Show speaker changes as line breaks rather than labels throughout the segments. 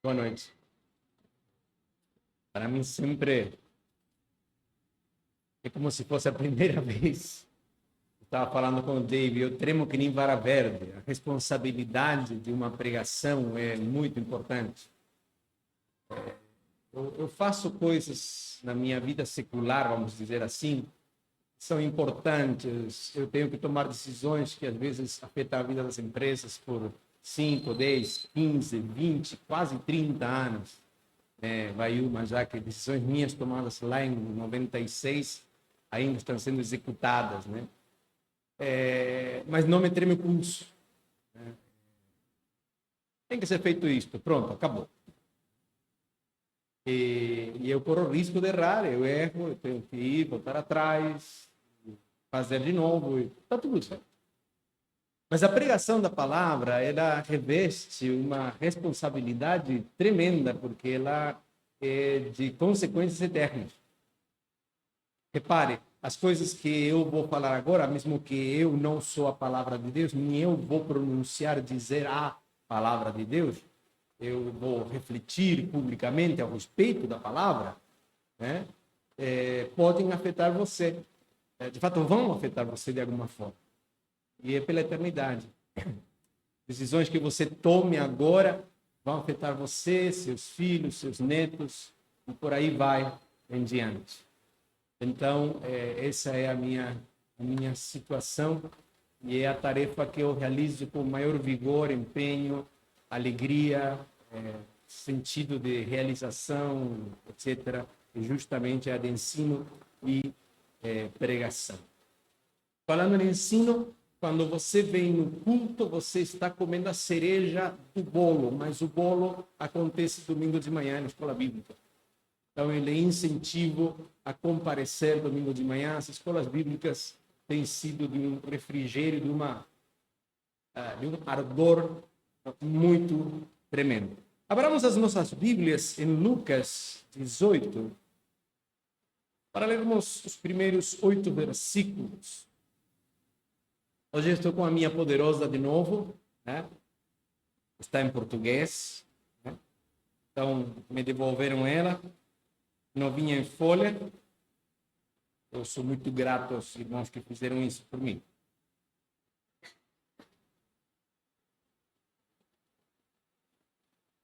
Boa noite. Para mim sempre é como se fosse a primeira vez. Estava falando com o Dave, eu tremo que nem vara verde. A responsabilidade de uma pregação é muito importante. Eu faço coisas na minha vida secular, vamos dizer assim, que são importantes. Eu tenho que tomar decisões que às vezes afetam a vida das empresas por 5, 10, 15, 20, quase 30 anos. Vai uma já que decisões minhas tomadas lá em 96 ainda estão sendo executadas, né? Mas não me treme o pulso. Tem que ser feito isto, pronto, acabou. E eu corro o risco de errar, eu erro, eu tenho que ir, voltar atrás, fazer de novo, está tudo certo. Mas a pregação da palavra, ela reveste uma responsabilidade tremenda, porque ela é de consequências eternas. Repare, as coisas que eu vou falar agora, mesmo que eu não sou a palavra de Deus, nem eu vou pronunciar, dizer a palavra de Deus, eu vou refletir publicamente a respeito da palavra, né? Podem afetar você. De fato, vão afetar você de alguma forma. E é pela eternidade. Decisões que você tome agora vão afetar você, seus filhos, seus netos, e por aí vai em diante. Então, essa é a minha situação e é a tarefa que eu realizo com maior vigor, empenho, alegria, sentido de realização, etc. E justamente a de ensino e pregação. Falando em ensino, quando você vem no culto, você está comendo a cereja do bolo, mas o bolo acontece domingo de manhã na escola bíblica. Então, ele é incentivo a comparecer domingo de manhã. As escolas bíblicas têm sido de um refrigério, de um ardor muito tremendo. Abramos as nossas Bíblias em Lucas 18, para lermos os primeiros 8 versículos. Hoje estou com a minha poderosa de novo, né? Está em português, né? Então, me devolveram ela. Novinha em folha. Eu sou muito grato aos irmãos que fizeram isso por mim.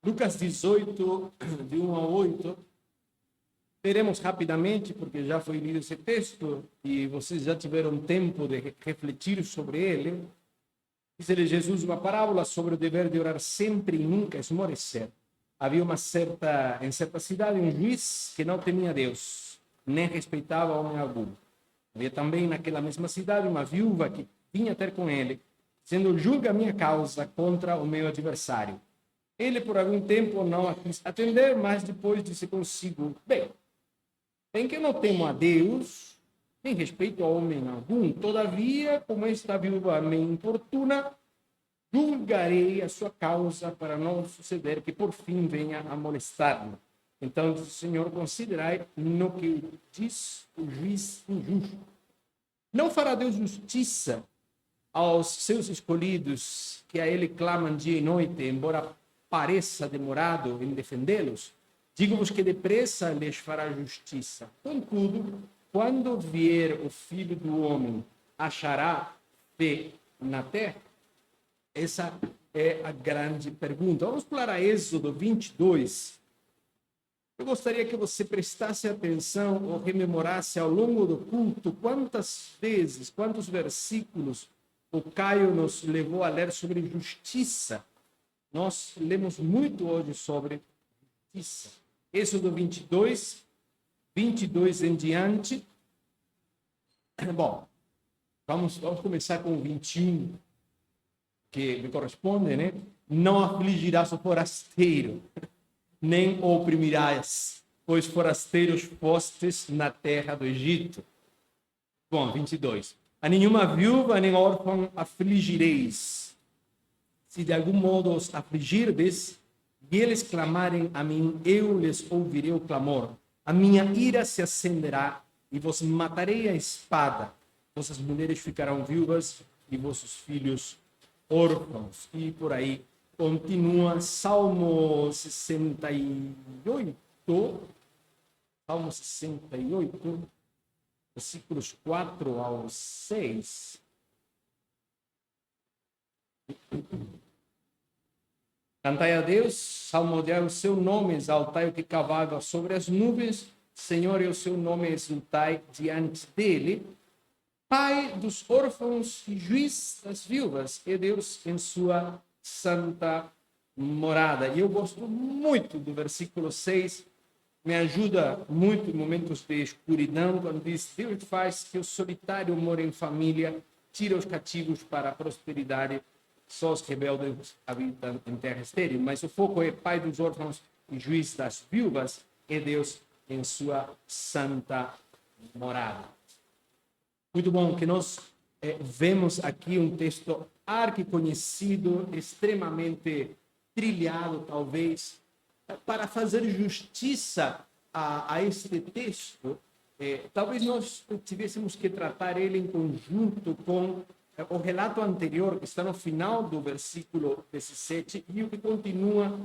Lucas 18, de 1 a 8. Teremos rapidamente, porque já foi lido esse texto e vocês já tiveram tempo de refletir sobre ele. Diz-lhe Jesus uma parábola sobre o dever de orar sempre e nunca esmorecer. Havia em certa cidade um juiz que não temia Deus, nem respeitava homem algum. Havia também naquela mesma cidade uma viúva que vinha ter com ele, dizendo: julga a minha causa contra o meu adversário. Ele por algum tempo não a quis atender, mas depois disse consigo: bem que eu não temo a Deus, nem respeito a homem algum, todavia, como esta viúva me importuna, julgarei a sua causa para não suceder que por fim venha a molestar-me. Então diz o Senhor: considerai no que diz o juiz injusto. Não fará Deus justiça aos seus escolhidos, que a ele clamam dia e noite, embora pareça demorado em defendê-los? Digo-vos que depressa lhes fará justiça. Contudo, quando vier o Filho do Homem, achará fé na terra? Essa é a grande pergunta. Vamos pular a Êxodo 22. Eu gostaria que você prestasse atenção ou rememorasse ao longo do culto quantas vezes, quantos versículos o Caio nos levou a ler sobre justiça. Nós lemos muito hoje sobre justiça. Êxodo 22, 22 em diante. Bom, vamos começar com o 21, que me corresponde, né? Não afligirás o forasteiro, nem o oprimirás, pois forasteiros fostes na terra do Egito. Bom, 22. A nenhuma viúva nem órfão afligireis. Se de algum modo os afligirdes, e eles clamarem a mim, eu lhes ouvirei o clamor. A minha ira se acenderá e vos matarei a espada. Vossas mulheres ficarão viúvas e vossos filhos órfãos. E por aí continua Salmo 68, Salmo 68, versículos 4 ao 6. Cantai a Deus, salmodiai o seu nome, exaltai o que cavalga sobre as nuvens, Senhor, e o seu nome exultai diante dele. Pai dos órfãos e juiz das viúvas, é Deus em sua santa morada. E eu gosto muito do versículo 6, me ajuda muito em momentos de escuridão, quando diz: Deus faz que o solitário more em família, tira os cativos para a prosperidade, só os rebeldes habitam em terra estéril. Mas o foco é Pai dos órfãos e juiz das viúvas, é Deus em sua santa morada. Muito bom que nós vemos aqui um texto arquiconhecido, extremamente trilhado, talvez, para fazer justiça a este texto. Talvez nós tivéssemos que tratar ele em conjunto com o relato anterior, que está no final do versículo 17, e o que continua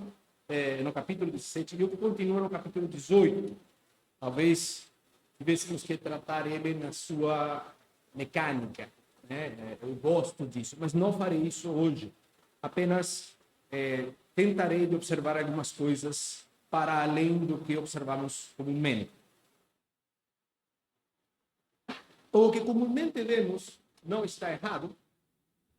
no capítulo 17, e o que continua no capítulo 18. Talvez tivéssemos que tratar ele na sua mecânica, né? Eu gosto disso, mas não farei isso hoje. Apenas tentarei de observar algumas coisas para além do que observamos comumente. O que comumente vemos não está errado.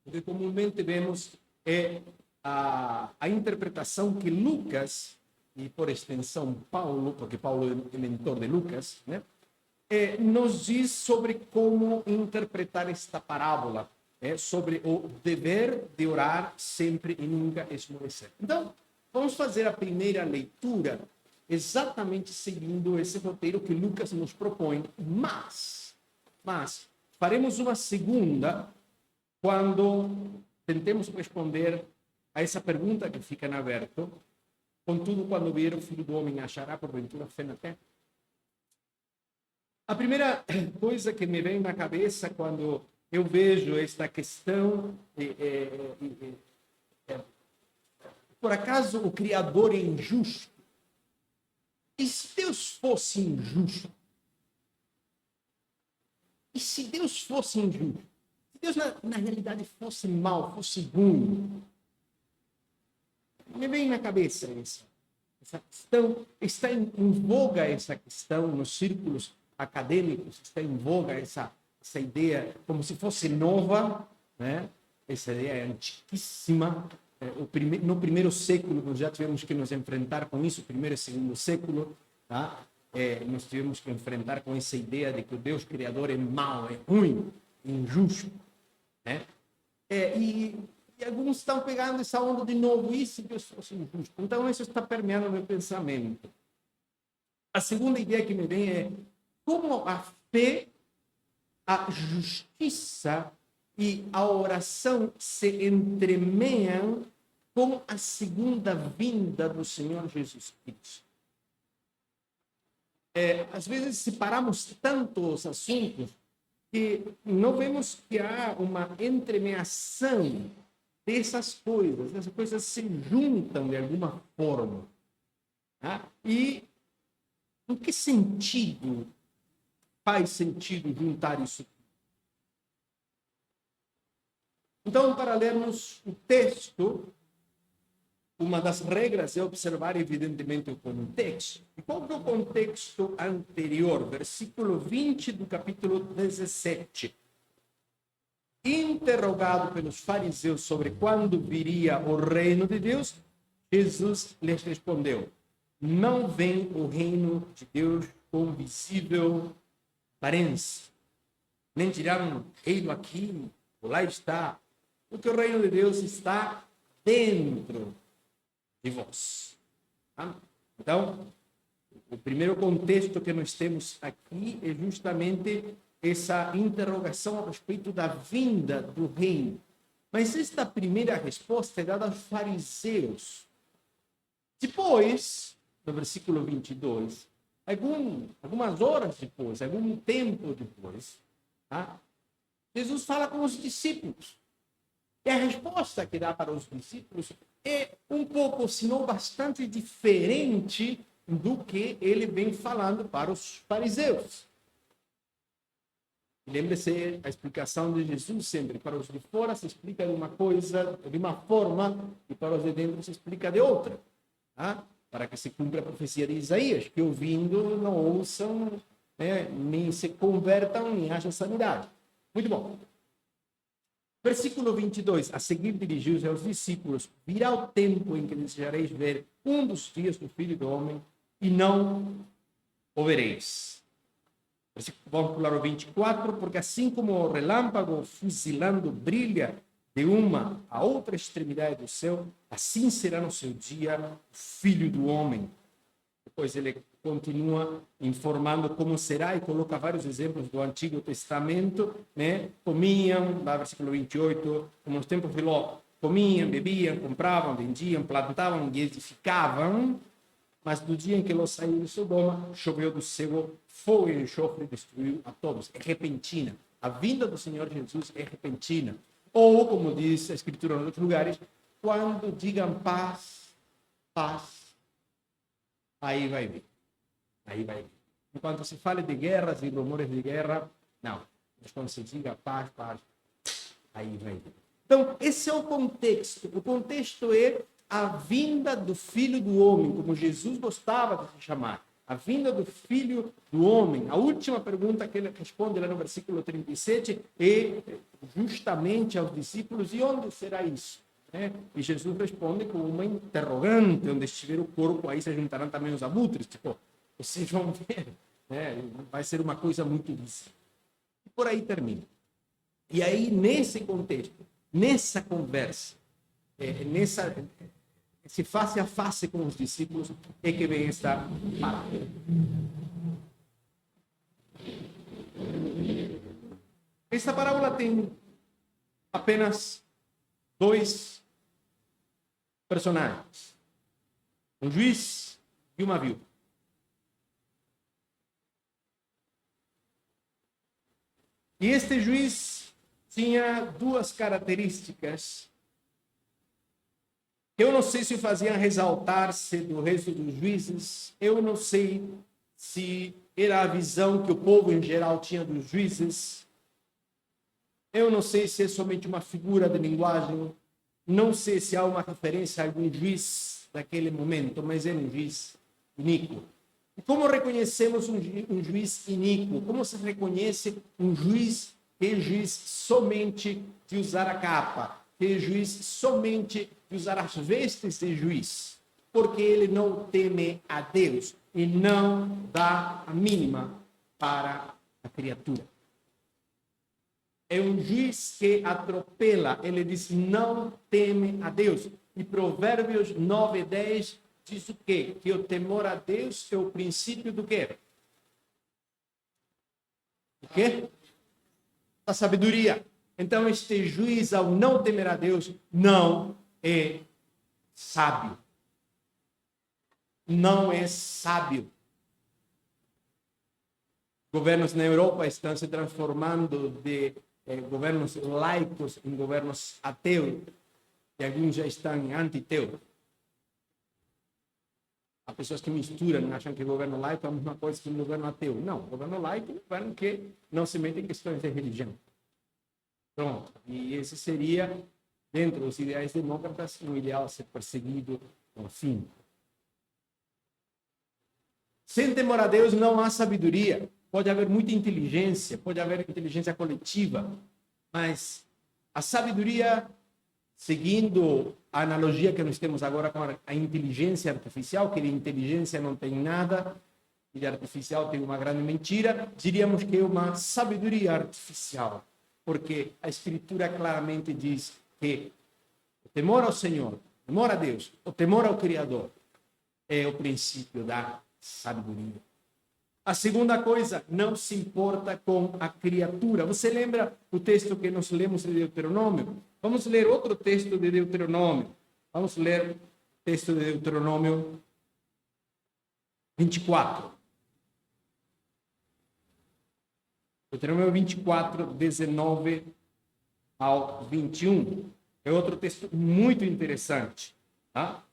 O que comumente vemos é a interpretação que Lucas, e por extensão Paulo, porque Paulo é mentor de Lucas, né, nos diz sobre como interpretar esta parábola, sobre o dever de orar sempre e nunca esmorecer. Então, vamos fazer a primeira leitura exatamente seguindo esse roteiro que Lucas nos propõe, mas faremos uma segunda quando tentemos responder a essa pergunta que fica em aberto. Contudo, quando vier o Filho do Homem, achará porventura fé na terra? A primeira coisa que me vem na cabeça quando eu vejo esta questão por acaso o Criador é injusto? E se Deus fosse injusto? E se Deus fosse injusto? Se Deus, na realidade, fosse mau, fosse ruim? Me vem na cabeça essa questão. Está em voga essa questão nos círculos acadêmicos, está em voga essa ideia como se fosse nova, né? Essa ideia é antiquíssima. No primeiro século, nós já tivemos que nos enfrentar com isso, primeiro e segundo século, tá? Nós tivemos que enfrentar com essa ideia de que o Deus Criador é mau, é ruim, injusto, né? E alguns estão pegando essa onda de novo, e se Deus fosse injusto? Então, isso está permeando o meu pensamento. A segunda ideia que me vem é como a fé, a justiça e a oração se entremeiam com a segunda vinda do Senhor Jesus Cristo. Às vezes separamos tanto os assuntos que não vemos que há uma entremeação dessas coisas. Essas coisas se juntam de alguma forma. Tá? E em que sentido faz sentido juntar isso? Então, para lermos o texto, uma das regras é observar, evidentemente, o contexto. E qual é o contexto anterior? Versículo 20 do capítulo 17. Interrogado pelos fariseus sobre quando viria o reino de Deus, Jesus lhes respondeu: não vem o reino de Deus com visível aparência. Nem dirão, reino aqui, ou lá está. Porque o reino de Deus está dentro de vós. Tá? Então, o primeiro contexto que nós temos aqui é justamente essa interrogação a respeito da vinda do reino. Mas esta primeira resposta é dada aos fariseus. Depois, no versículo 22, algumas horas depois, algum tempo depois, tá? Jesus fala com os discípulos. E a resposta que dá para os discípulos é um pouco, se não bastante diferente do que ele vem falando para os fariseus. Lembre-se, a explicação de Jesus sempre, para os de fora se explica de uma coisa, de uma forma, e para os de dentro se explica de outra. Tá? Para que se cumpra a profecia de Isaías, que ouvindo não ouçam, né, nem se convertam, nem hajam sanidade. Muito bom. Versículo 22, a seguir dirigiu-se aos discípulos: virá o tempo em que desejareis ver um dos dias do Filho do Homem, e não o vereis. Vamos pular o 24, porque assim como o relâmpago fuzilando brilha de uma a outra extremidade do céu, assim será no seu dia o Filho do Homem. Depois ele continua informando como será e coloca vários exemplos do Antigo Testamento, né? Comiam, lá versículo 28, como nos tempos de Ló, comiam, bebiam, compravam, vendiam, plantavam e edificavam, mas no dia em que Ló saiu de Sodoma, choveu do céu fogo e enxofre e destruiu a todos. É repentina. A vinda do Senhor Jesus é repentina. Ou, como diz a Escritura em outros lugares, quando digam paz, paz, aí vai vir. Aí vai vir. Enquanto se fale de guerras e rumores de guerra, não. Mas quando se diga paz, paz, aí vai vir. Então, esse é o contexto. O contexto é a vinda do Filho do Homem, como Jesus gostava de se chamar. A vinda do Filho do Homem. A última pergunta que ele responde lá no versículo 37 é justamente aos discípulos: e onde será isso? E Jesus responde com uma interrogante: onde estiver o corpo, aí se juntarão também os abutres. Tipo, vocês vão ver. Vai ser uma coisa muito visível. E por aí termina. E aí, nesse contexto, nessa conversa, esse face a face com os discípulos, é que vem esta parábola. Esta parábola tem apenas dois personagens: um juiz e uma viúva. E este juiz tinha duas características que eu não sei se o faziam ressaltar-se do resto dos juízes. Eu não sei se era a visão que o povo em geral tinha dos juízes. Eu não sei se é somente uma figura de linguagem. Não sei se há uma referência a algum juiz daquele momento, mas era um juiz iníquo. E como reconhecemos um juiz iníquo? Como se reconhece um juiz que é juiz somente de usar a capa, que é juiz somente de usar as vestes de juiz? Porque ele não teme a Deus e não dá a mínima para a criatura. É um juiz que atropela, ele diz: não teme a Deus. E Provérbios 9:10 diz o quê? Que o temor a Deus é o princípio do quê? O quê? Da sabedoria. Então, este juiz, ao não temer a Deus, não é sábio. Não é sábio. Governos na Europa estão se transformando de governos laicos em governos ateus, e alguns já estão anti-teus. Há pessoas que misturam, acham que o governo laico é a mesma coisa que o governo ateu. Não, o governo laico é um governo que não se mete em questões de religião. Pronto. E esse seria, dentro dos ideais demócratas, um ideal a ser perseguido no fim. Sem temor a Deus não há sabedoria. Pode haver muita inteligência, pode haver inteligência coletiva, mas a sabedoria, seguindo a analogia que nós temos agora com a inteligência artificial, que de inteligência não tem nada, e de artificial tem uma grande mentira, diríamos que é uma sabedoria artificial, porque a Escritura claramente diz que o temor ao Senhor, o temor a Deus, o temor ao Criador é o princípio da sabedoria. A segunda coisa, não se importa com a criatura. Você lembra o texto que nós lemos de Deuteronômio? Vamos ler outro texto de Deuteronômio. Vamos ler o texto de Deuteronômio 24. Deuteronômio 24, 19 ao 21. É outro texto muito interessante. Tá?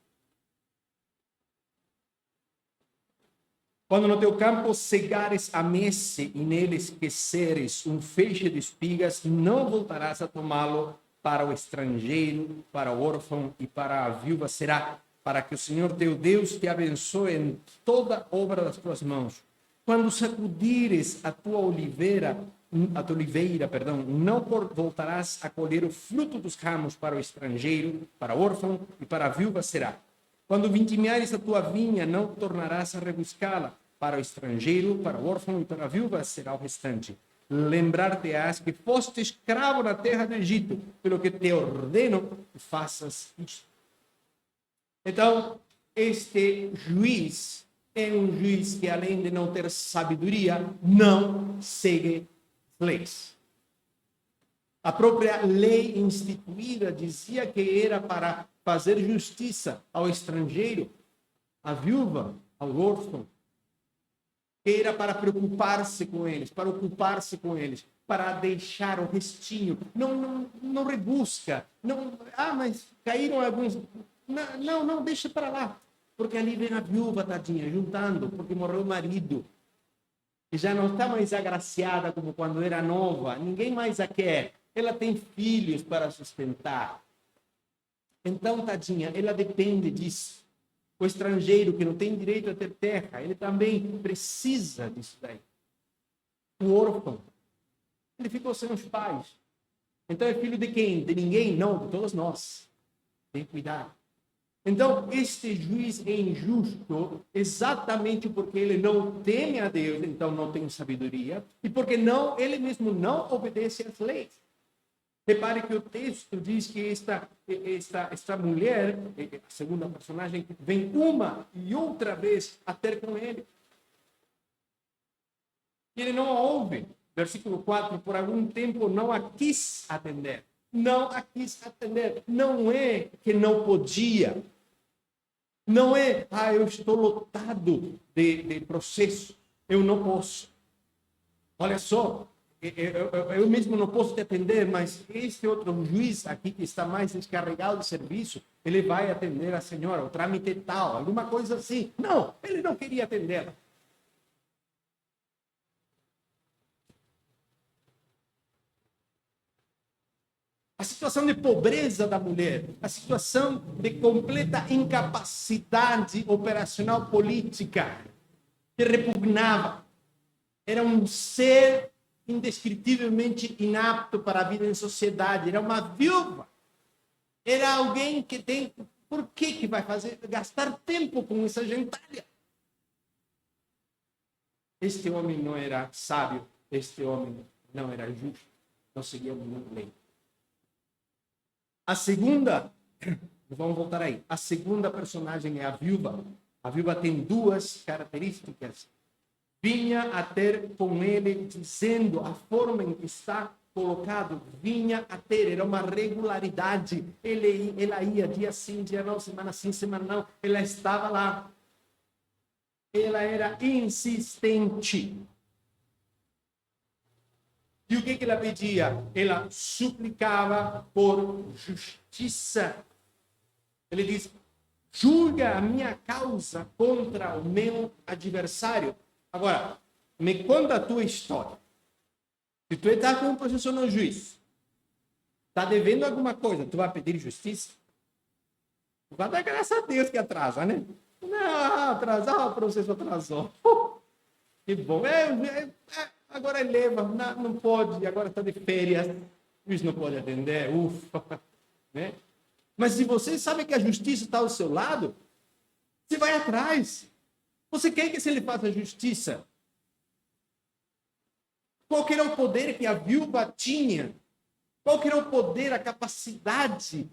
Quando no teu campo cegares a messe e nele esqueceres um feixe de espigas, não voltarás a tomá-lo. Para o estrangeiro, para o órfão e para a viúva será, para que o Senhor teu Deus te abençoe em toda obra das tuas mãos. Quando sacudires a tua oliveira, não voltarás a colher o fruto dos ramos. Para o estrangeiro, para o órfão e para a viúva será. Quando vintimiares a tua vinha, não tornarás a rebuscá-la. Para o estrangeiro, para o órfão e para a viúva será o restante. Lembrar-te-ás que foste escravo na terra do Egito, pelo que te ordeno que faças isto. Então, este juiz é um juiz que, além de não ter sabedoria, não segue leis. A própria lei instituída dizia que era para fazer justiça ao estrangeiro, à viúva, ao órfão, que era para preocupar-se com eles, para ocupar-se com eles, para deixar o restinho. Não rebusca. Mas caíram alguns. Não, deixa para lá. Porque ali vem a viúva, tadinha, juntando, porque morreu o marido. E já não está mais agraciada como quando era nova. Ninguém mais a quer. Ela tem filhos para sustentar. Então, tadinha, ela depende disso. O estrangeiro que não tem direito a ter terra, ele também precisa disso daí. O órfão, ele ficou sem os pais. Então é filho de quem? De ninguém? Não, de todos nós. Tem que cuidar. Então, este juiz é injusto exatamente porque ele não teme a Deus, então não tem sabedoria, e porque ele mesmo não obedece às leis. Repare que o texto diz que esta mulher, a segunda personagem, vem uma e outra vez a ter com ele. E ele não a ouve. Versículo 4, por algum tempo não a quis atender. Não a quis atender. Não é que não podia. Não é, eu estou lotado de processo. Eu não posso. Olha só. Eu mesmo não posso te atender, mas este outro juiz aqui que está mais descarregado de serviço, ele vai atender a senhora, o trâmite tal, alguma coisa assim. Não, ele não queria atendê-la. A situação de pobreza da mulher, a situação de completa incapacidade operacional política, que repugnava. Era um ser indescritivelmente inapto para a vida em sociedade. Era uma viúva. Era alguém que tem... Por que vai fazer? Gastar tempo com essa gentalha. Este homem não era sábio. Este homem não era justo. Não seguia nenhuma lei. A segunda... Vamos voltar aí. A segunda personagem é a viúva. A viúva tem duas características. Vinha a ter com ele, dizendo a forma em que está colocado, vinha a ter, era uma regularidade. Ela ia dia sim, dia não, semana sim, semana não. Ela estava lá. Ela era insistente. E o que ela pedia? Ela suplicava por justiça. Ele diz: julga a minha causa contra o meu adversário. Agora, me conta a tua história. Se tu está com um processo no juiz, está devendo alguma coisa, tu vai pedir justiça? Vai dar graças a Deus que atrasa, né? Não, atrasar, o processo atrasou. Que bom. Agora leva, não pode, agora está de férias, o juiz não pode atender, ufa. Né? Mas se você sabe que a justiça está ao seu lado, você vai atrás. Você quer que se ele faça justiça? Qual que era o poder que a viúva tinha? Qual que era o poder, a capacidade?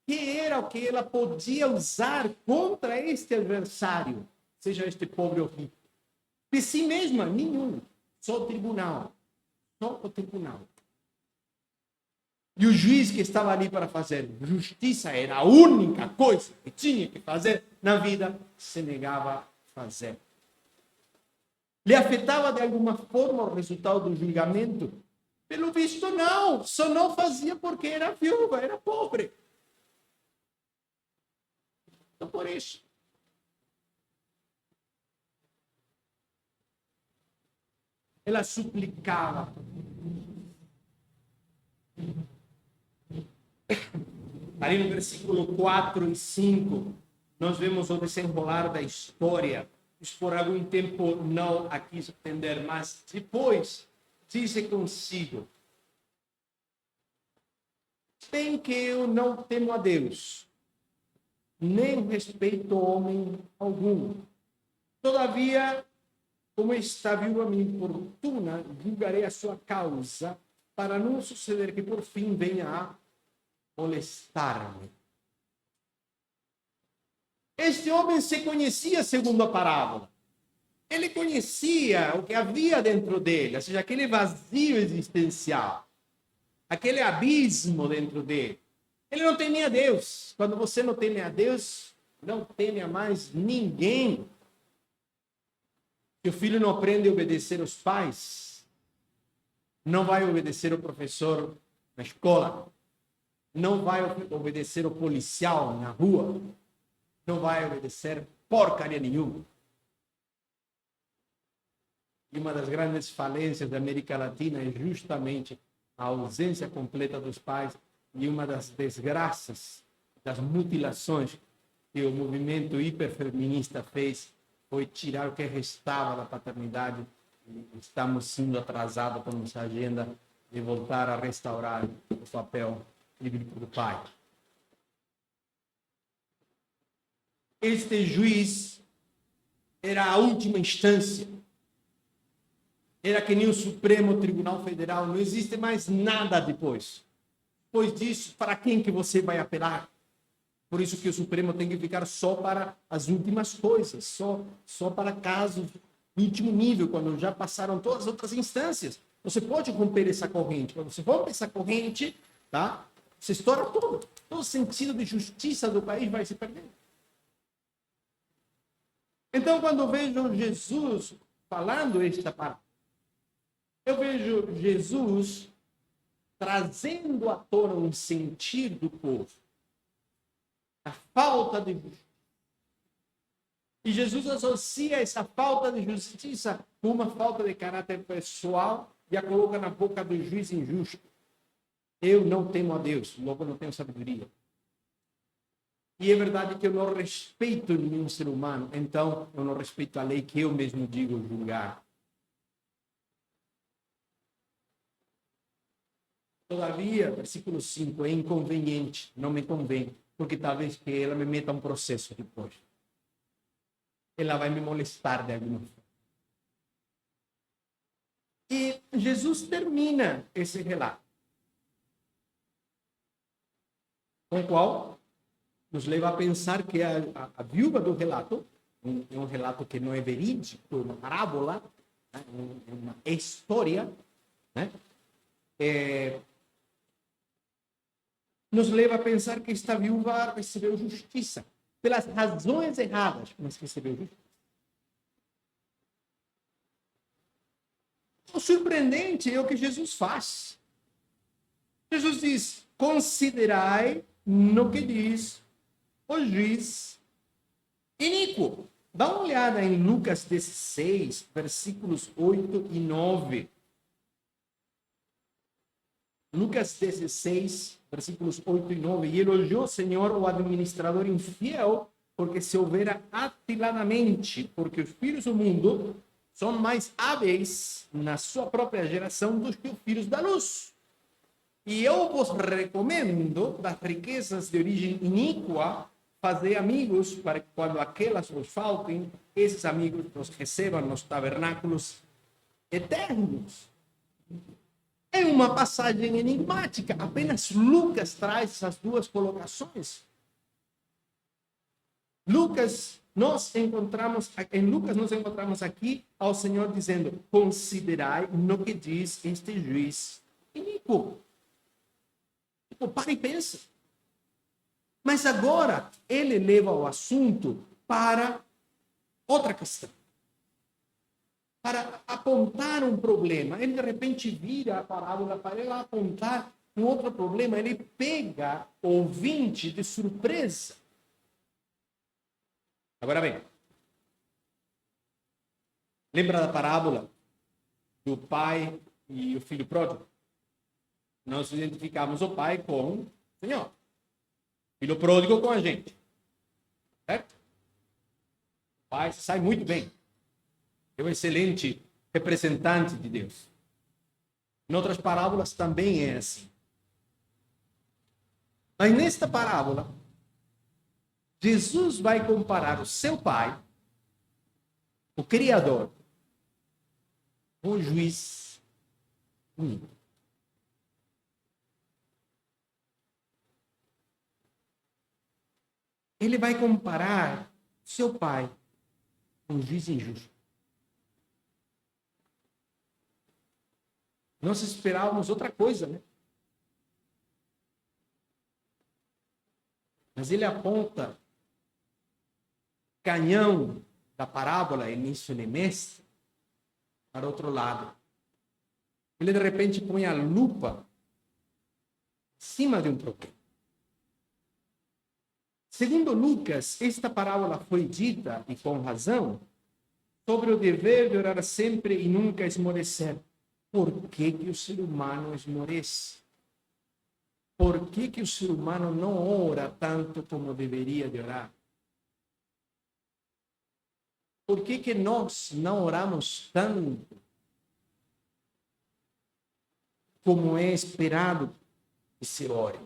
Que era o que ela podia usar contra este adversário? Seja este pobre ou rico. De si mesma, nenhum. Só o tribunal. Só o tribunal. E o juiz que estava ali para fazer justiça era a única coisa que tinha que fazer na vida, se negava a fazer. Lhe afetava de alguma forma o resultado do julgamento? Pelo visto, não. Só não fazia porque era viúva, era pobre. Então, por isso. Ela suplicava. Ali no versículo 4 e 5, nós vemos o desenrolar da história. Por algum tempo não a quis entender, mas depois disse consigo: bem que eu não temo a Deus, nem respeito homem algum. Todavia, como está viúva minha importuna, julgarei a sua causa, para não suceder que por fim venha a molestar-me. Este homem se conhecia segundo a parábola. Ele conhecia o que havia dentro dele, ou seja, aquele vazio existencial, aquele abismo dentro dele. Ele não temia a Deus. Quando você não teme a Deus, não teme a mais ninguém. Se o filho não aprende a obedecer aos pais, não vai obedecer o professor na escola, não vai obedecer o policial na rua, não vai obedecer porcaria nenhuma. E uma das grandes falências da América Latina é justamente a ausência completa dos pais, e uma das desgraças, das mutilações que o movimento hiperfeminista fez foi tirar o que restava da paternidade. Estamos sendo atrasados por nossa agenda de voltar a restaurar o papel bíblico do pai. Este juiz era a última instância. Era que nem o Supremo Tribunal Federal, não existe mais nada depois. Depois disso, para quem que você vai apelar? Por isso que o Supremo tem que ficar só para as últimas coisas, só para casos de último nível, quando já passaram todas as outras instâncias. Você pode romper essa corrente. Quando você rompe essa corrente, tá? Você estoura tudo. Todo o sentido de justiça do país vai se perdendo. Então, quando eu vejo Jesus falando esta parte, eu vejo Jesus trazendo à tona um sentir do povo, a falta de justiça. E Jesus associa essa falta de justiça com uma falta de caráter pessoal e a coloca na boca do juiz injusto. Eu não temo a Deus, logo não tenho sabedoria. E é verdade que eu não respeito nenhum ser humano, então eu não respeito a lei que eu mesmo digo julgar. Todavia, versículo 5, é inconveniente, não me convém, porque talvez que ela me meta um processo depois. Ela vai me molestar de alguma forma. E Jesus termina esse relato, com o qual nos leva a pensar que a viúva do relato, é um relato que não é verídico, é uma parábola, né? É uma história, né? Nos leva a pensar que esta viúva recebeu justiça, pelas razões erradas, mas recebeu justiça. O surpreendente é o que Jesus faz. Jesus diz: considerai no que diz o juiz iníquo. Dá uma olhada em Lucas 16, versículos 8 e 9. Lucas 16, versículos 8 e 9. E elogiou o Senhor o administrador infiel, porque se houvera atiladamente, porque os filhos do mundo são mais hábeis na sua própria geração do que os filhos da luz. E eu vos recomendo, das riquezas de origem iníqua, fazer amigos, para que quando aquelas vos faltem, esses amigos vos recebam nos tabernáculos eternos. É uma passagem enigmática. Apenas Lucas traz essas duas colocações. Em Lucas, nós encontramos aqui ao Senhor dizendo: considerai no que diz este juiz iníquo. Para e pensa. Mas agora ele leva o assunto para outra questão. para apontar um problema. Ele, de repente, vira a parábola para ele apontar um outro problema. Ele pega o ouvinte de surpresa. Agora bem, lembra da parábola do pai e o filho pródigo? Nós identificamos o pai com o Senhor. O filho pródigo com a gente. Certo? O pai sai muito bem. É um excelente representante de Deus. Em outras parábolas também é assim. Mas nesta parábola, Jesus vai comparar o seu pai, o Criador, com o juiz único. Ele vai comparar seu pai com um juiz injusto. Nós esperávamos outra coisa, né? Mas ele aponta canhão da parábola, início e mestre, para outro lado. Ele, de repente, põe a lupa em cima de um problema. Segundo Lucas, esta parábola foi dita, e com razão, sobre o dever de orar sempre e nunca esmorecer. Por que o ser humano esmorece? Por que o ser humano não ora tanto como deveria de orar? Por que nós não oramos tanto como é esperado que se ore?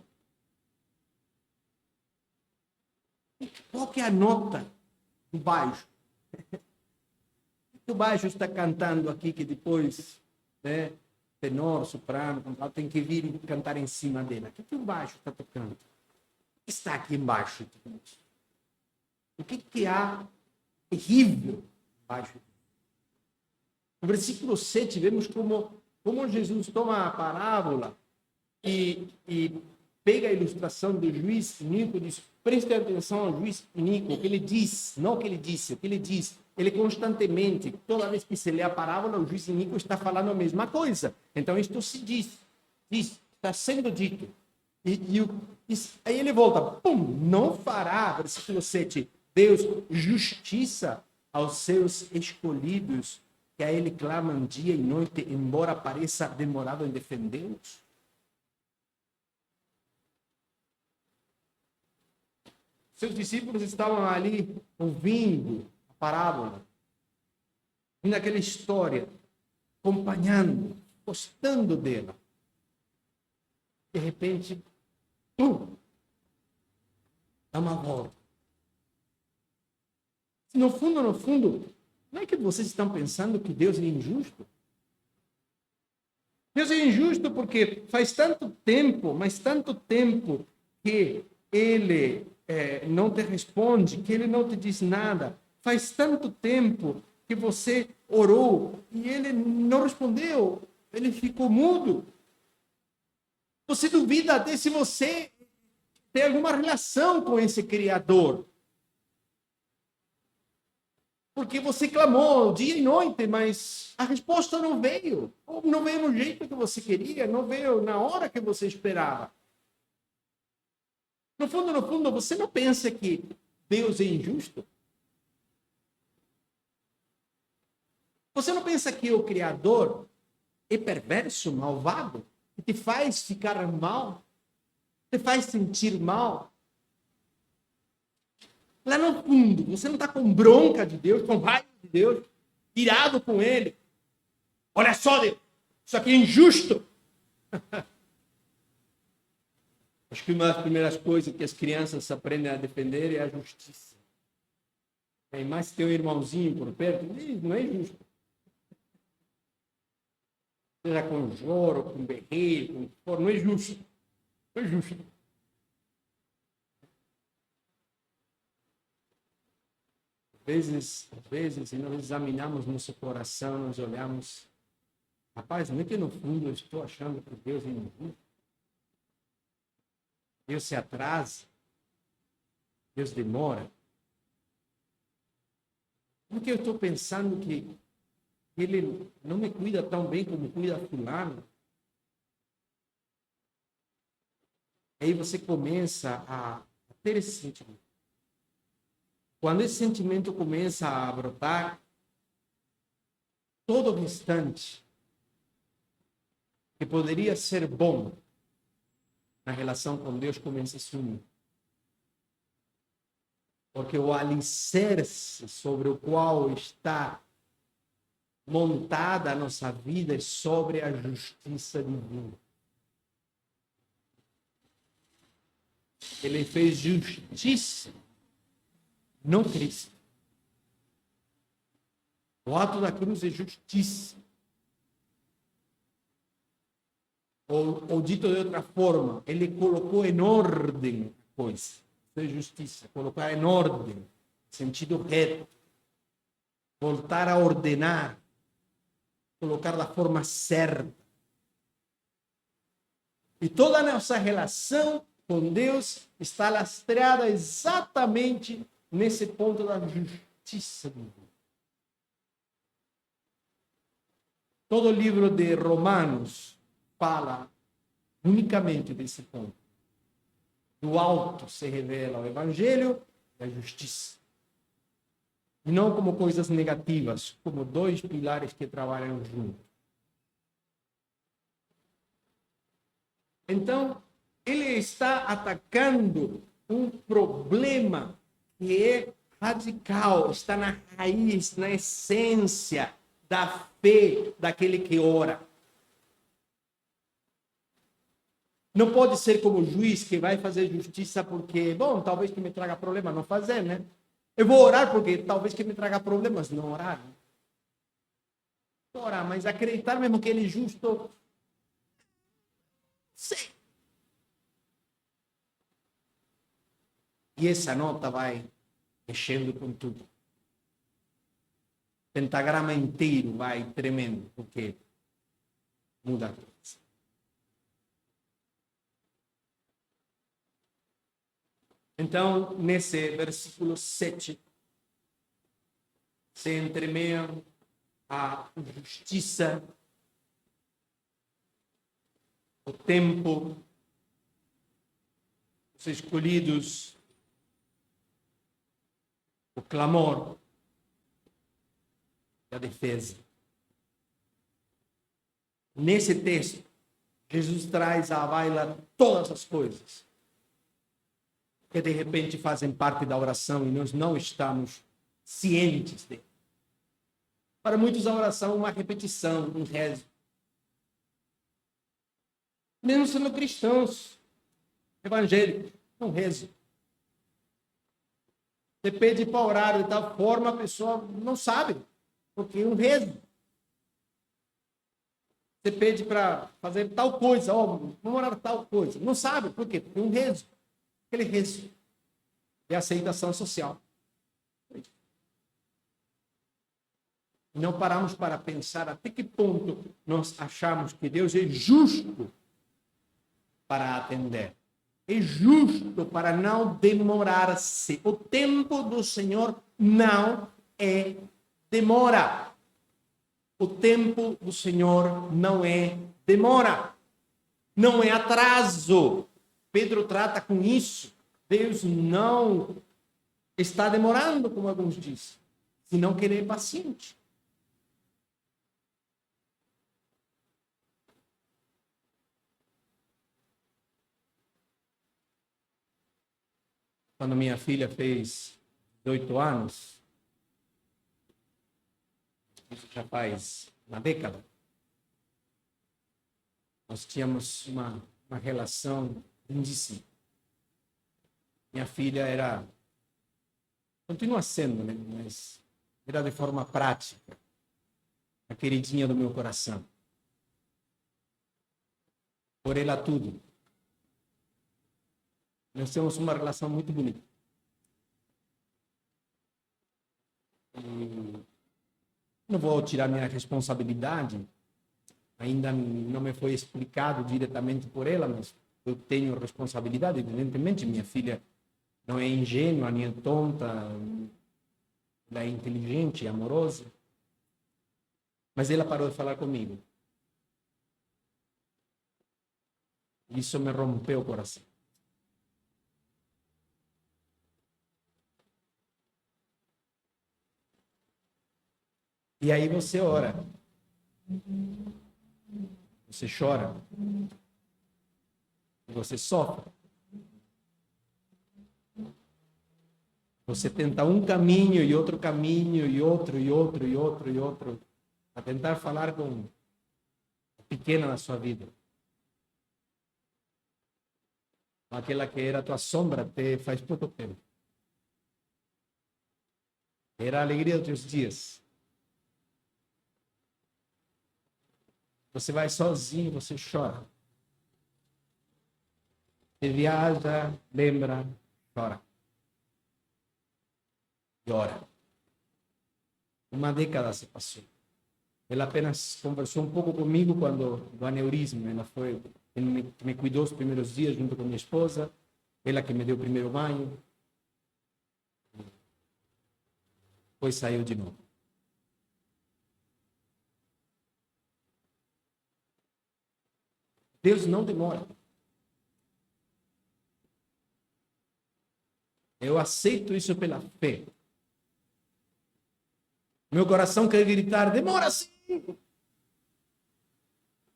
Qual que é a nota do baixo? O baixo está cantando aqui que depois, né, tenor, soprano, tem que vir e cantar em cima dele. O que o baixo está tocando? O que está aqui embaixo? O que há terrível embaixo? No versículo 7, vemos como Jesus toma a parábola e pega a ilustração do juiz iníquo e diz: preste atenção ao juiz iníquo, o que ele diz, não o que ele disse, o que ele diz. Ele constantemente, toda vez que se lê a parábola, o juiz iníquo está falando a mesma coisa. Então, isto se diz, está sendo dito. Aí ele volta, não fará, versículo 7, Deus justiça aos seus escolhidos, que a ele clamam dia e noite, embora pareça demorado em defendê-los. Seus discípulos estavam ali ouvindo a parábola, ouvindo aquela história, acompanhando, gostando dela. De repente, dá uma volta. No fundo, não é que vocês estão pensando que Deus é injusto? Deus é injusto porque faz tanto tempo, mas tanto tempo que Ele não te responde, que Ele não te diz nada. Faz tanto tempo que você orou e Ele não respondeu. Ele ficou mudo. Você duvida até se você tem alguma relação com esse Criador. Porque você clamou dia e noite, mas a resposta não veio. Ou não veio no jeito que você queria, não veio na hora que você esperava. No fundo, você não pensa que Deus é injusto? Você não pensa que o Criador é perverso, malvado, que te faz ficar mal, te faz sentir mal? Lá no fundo, você não está com bronca de Deus, com raiva de Deus, irado com Ele. Olha só, Deus, isso aqui é injusto. Acho que uma das primeiras coisas que as crianças aprendem a defender é a justiça. Mas se tem um irmãozinho por perto, não é justo. Seja com choro, com berreiro, não é justo. Não é justo. Às vezes, se nós examinamos nosso coração, nós olhamos, rapaz, não é que no fundo eu estou achando que Deus é injusto. Deus se atrasa, Deus demora. Porque eu estou pensando que ele não me cuida tão bem como cuida fulano. Aí você começa a ter esse sentimento. Quando esse sentimento começa a brotar, todo o restante que poderia ser bom na relação com Deus começa a sumir. Porque o alicerce sobre o qual está montada a nossa vida é sobre a justiça divina. Ele fez justiça no Cristo. O ato da cruz é justiça. Ou dito de outra forma, ele colocou em ordem a coisa. Isso é justiça. Colocar em ordem, sentido reto. Voltar a ordenar. Colocar da forma certa. E toda a nossa relação com Deus está lastreada exatamente nesse ponto da justiça divina. Todo o livro de Romanos fala unicamente desse ponto. Do alto se revela o Evangelho e a justiça. E não como coisas negativas, como dois pilares que trabalham juntos. Então, ele está atacando um problema que é radical, está na raiz, na essência da fé daquele que ora. Não pode ser como o juiz que vai fazer justiça porque, bom, talvez que me traga problema não fazer, né? Eu vou orar porque talvez que me traga problemas não orar. Né? Orar, mas acreditar mesmo que ele é justo, sim. E essa nota vai mexendo com tudo. Pentagrama inteiro vai tremendo, porque muda a coisa. Então, nesse versículo 7, se entremeiam a justiça, o tempo, os escolhidos, o clamor e a defesa. Nesse texto, Jesus traz à baila todas as coisas que de repente fazem parte da oração e nós não estamos cientes dele. Para muitos, a oração é uma repetição, um rezo. Mesmo sendo cristãos, evangélicos, um rezo. Você pede para orar de tal forma, a pessoa não sabe, porque é um rezo. Você pede para fazer tal coisa, vamos orar tal coisa. Não sabe, por quê? Porque é um rezo. Aquele rezo é aceitação social. Não paramos para pensar até que ponto nós achamos que Deus é justo para atender. É justo para não demorar-se. O tempo do Senhor não é demora. O tempo do Senhor não é demora. Não é atraso. Pedro trata com isso. Deus não está demorando, como alguns dizem, senão que ele é paciente. Quando minha filha fez 18 anos, isso já faz uma década, nós tínhamos uma relação lindíssima. Minha filha continua sendo, né? Mas era de forma prática, a queridinha do meu coração. Por ela tudo. Nós temos uma relação muito bonita. E não vou tirar minha responsabilidade, ainda não me foi explicado diretamente por ela, mas eu tenho responsabilidade, evidentemente. Minha filha não é ingênua, nem é tonta, ela é inteligente, amorosa. Mas ela parou de falar comigo. Isso me rompeu o coração. E aí você ora. Você chora. Você sofre. Você tenta um caminho e outro caminho e outro e outro e outro e outro a tentar falar com a pequena da sua vida. Aquela que era a tua sombra até faz pouco tempo. Era a alegria dos teus dias. Você vai sozinho, você chora. Você viaja, lembra, chora. E ora. Uma década se passou. Ela apenas conversou um pouco comigo quando do aneurisma. Ela foi, me cuidou os primeiros dias junto com minha esposa. Ela que me deu o primeiro banho. Depois saiu de novo. Deus não demora. Eu aceito isso pela fé. Meu coração quer gritar, demora sim.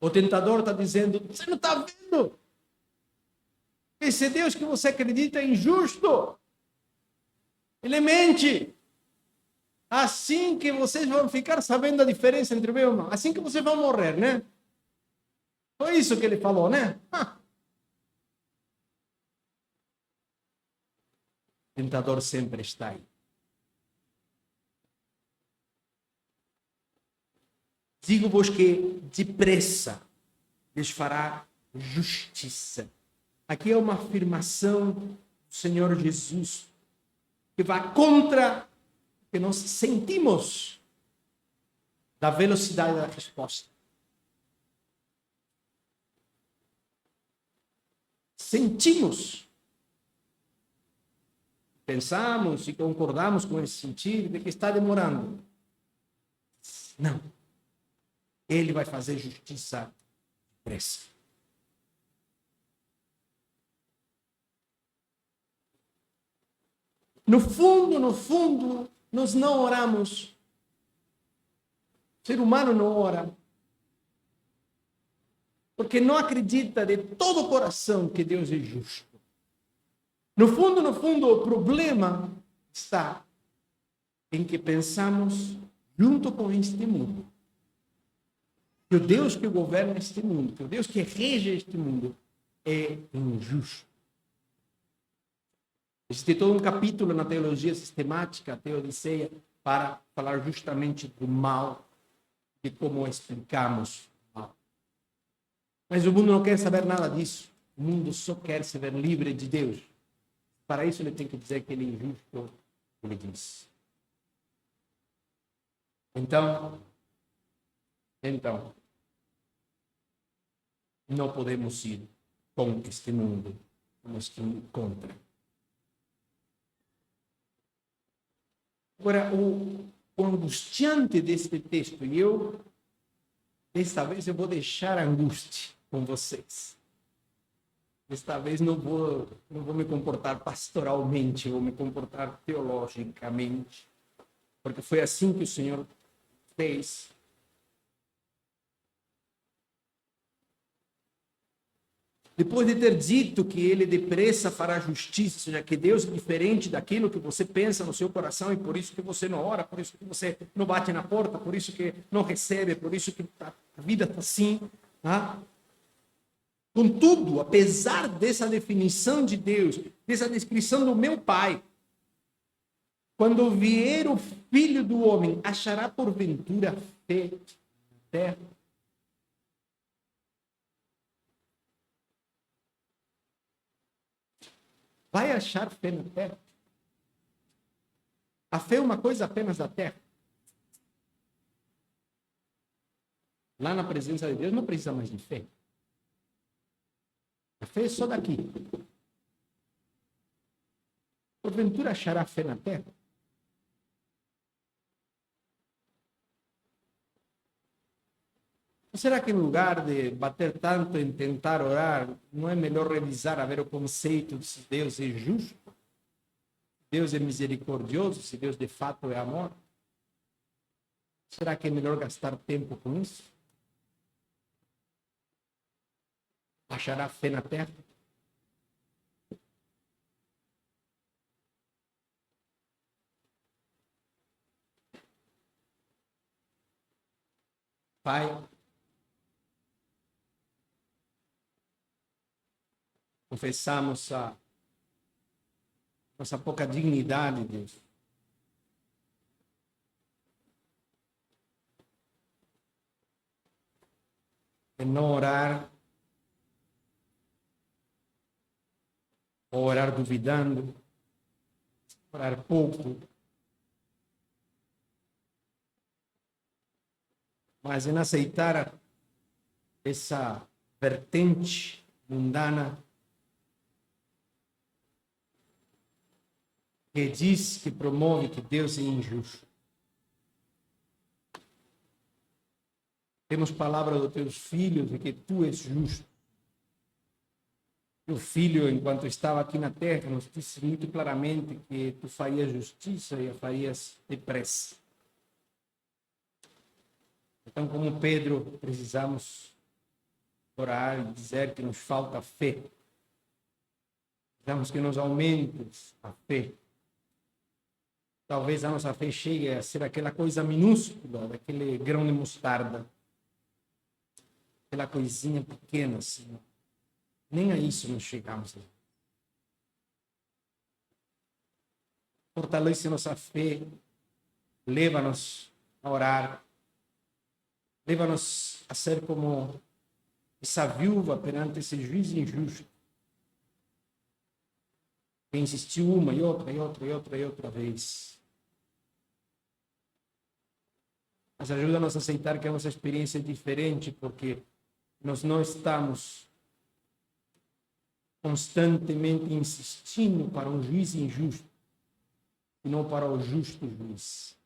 O tentador está dizendo, você não está vendo? Esse Deus que você acredita é injusto. Ele mente. Assim que vocês vão ficar sabendo a diferença entre o bem e o mal. Assim que vocês vão morrer, né? Foi isso que ele falou, né? O tentador sempre está aí. Digo-vos que depressa lhes fará justiça. Aqui é uma afirmação do Senhor Jesus que vai contra o que nós sentimos da velocidade da resposta. Sentimos, pensamos e concordamos com esse sentido de que está demorando. Não. Ele vai fazer justiça depressa. No fundo, nós não oramos. O ser humano não ora. Porque não acredita de todo o coração que Deus é justo. No fundo, o problema está em que pensamos junto com este mundo. Que o Deus que governa este mundo, que o Deus que rege este mundo é injusto. Existe todo um capítulo na teologia sistemática, a Teodiceia, para falar justamente do mal e como explicamos o mal. Mas o mundo não quer saber nada disso. O mundo só quer se ver livre de Deus. Para isso ele tem que dizer que ele é injusto, ele diz. Então, não podemos ir com este mundo, temos que ir contra. Agora, o angustiante deste texto, e desta vez eu vou deixar a angústia com vocês. Desta vez não vou me comportar pastoralmente, vou me comportar teologicamente, porque foi assim que o Senhor fez. Depois de ter dito que ele depressa fará justiça, ou seja, que Deus é diferente daquilo que você pensa no seu coração e por isso que você não ora, por isso que você não bate na porta, por isso que não recebe, por isso que a vida está assim. Tá? Contudo, apesar dessa definição de Deus, dessa descrição do meu Pai, quando vier o Filho do Homem, achará porventura fé na terra? Vai achar fé na terra? A fé é uma coisa apenas da terra. Lá na presença de Deus não precisa mais de fé. A fé é só daqui. Porventura achará fé na terra? Será que em lugar de bater tanto em tentar orar, não é melhor revisar, a ver o conceito de se Deus é justo, Deus é misericordioso, se Deus de fato é amor? Será que é melhor gastar tempo com isso? Achará fé na terra? Pai, confessamos a nossa pouca dignidade, Deus. De não orar, ou orar duvidando, orar pouco, mas em aceitar essa vertente mundana que diz, que promove que Deus é injusto. Temos palavra dos teus filhos de que tu és justo. O filho, enquanto estava aqui na terra, nos disse muito claramente que tu farias justiça e a farias depressa. Então, como Pedro, precisamos orar e dizer que nos falta fé. Precisamos que nos aumentes a fé. Talvez a nossa fé chegue a ser aquela coisa minúscula, daquele grão de mostarda. Aquela coisinha pequena, assim. Nem a isso nós chegamos. Fortalece nossa fé, leva-nos a orar, leva-nos a ser como essa viúva perante esse juiz injusto, que insistiu uma e outra e outra e outra e outra vez. Mas ajuda-nos a aceitar que a nossa experiência é diferente, porque nós não estamos constantemente insistindo para um juiz injusto, e não para o justo juiz.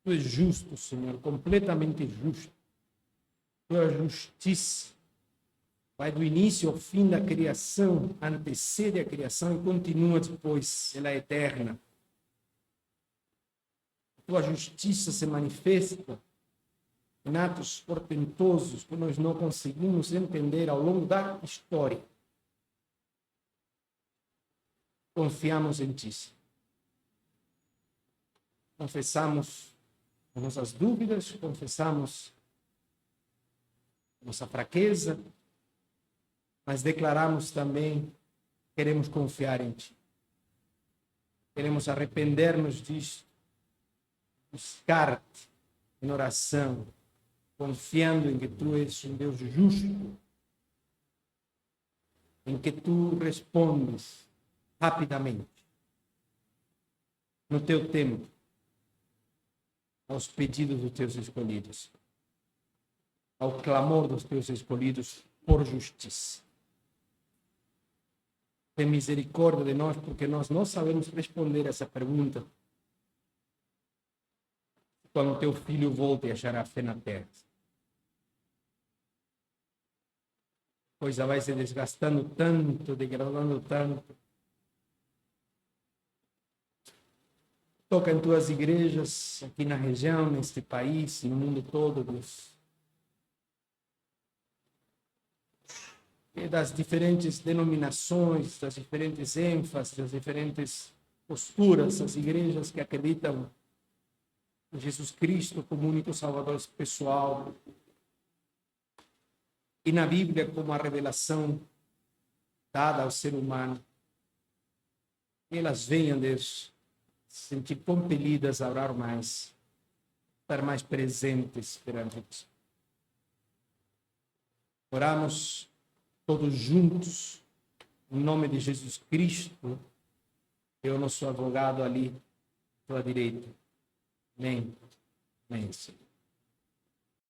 Tu és justo, Senhor, completamente justo. Tua justiça vai do início ao fim da criação, antecede a criação e continua depois, ela é eterna. Tua justiça se manifesta em atos portentosos que nós não conseguimos entender ao longo da história. Confiamos em Ti. Confessamos as nossas dúvidas, confessamos nossa fraqueza, mas declaramos também que queremos confiar em Ti. Queremos arrepender-nos disto, buscar-te em oração, confiando em que Tu és um Deus justo, em que Tu respondes rapidamente, no Teu tempo, aos pedidos dos Teus escolhidos, ao clamor dos Teus escolhidos por justiça. Tem misericórdia de nós, porque nós não sabemos responder essa pergunta. Quando Teu Filho volte, achará fé na terra. A coisa vai se desgastando tanto, degradando tanto. Toca em Tuas igrejas, aqui na região, neste país, no mundo todo, Deus. E das diferentes denominações, das diferentes ênfases, das diferentes posturas, as igrejas que acreditam em Jesus Cristo como único Salvador pessoal. E na Bíblia como a revelação dada ao ser humano. E elas venham, Deus, se sentir compelidas a orar mais, estar mais presentes perante Ti. Oramos todos juntos, em nome de Jesus Cristo, que é o nosso advogado ali à tua direita. Amém. Amém, Senhor.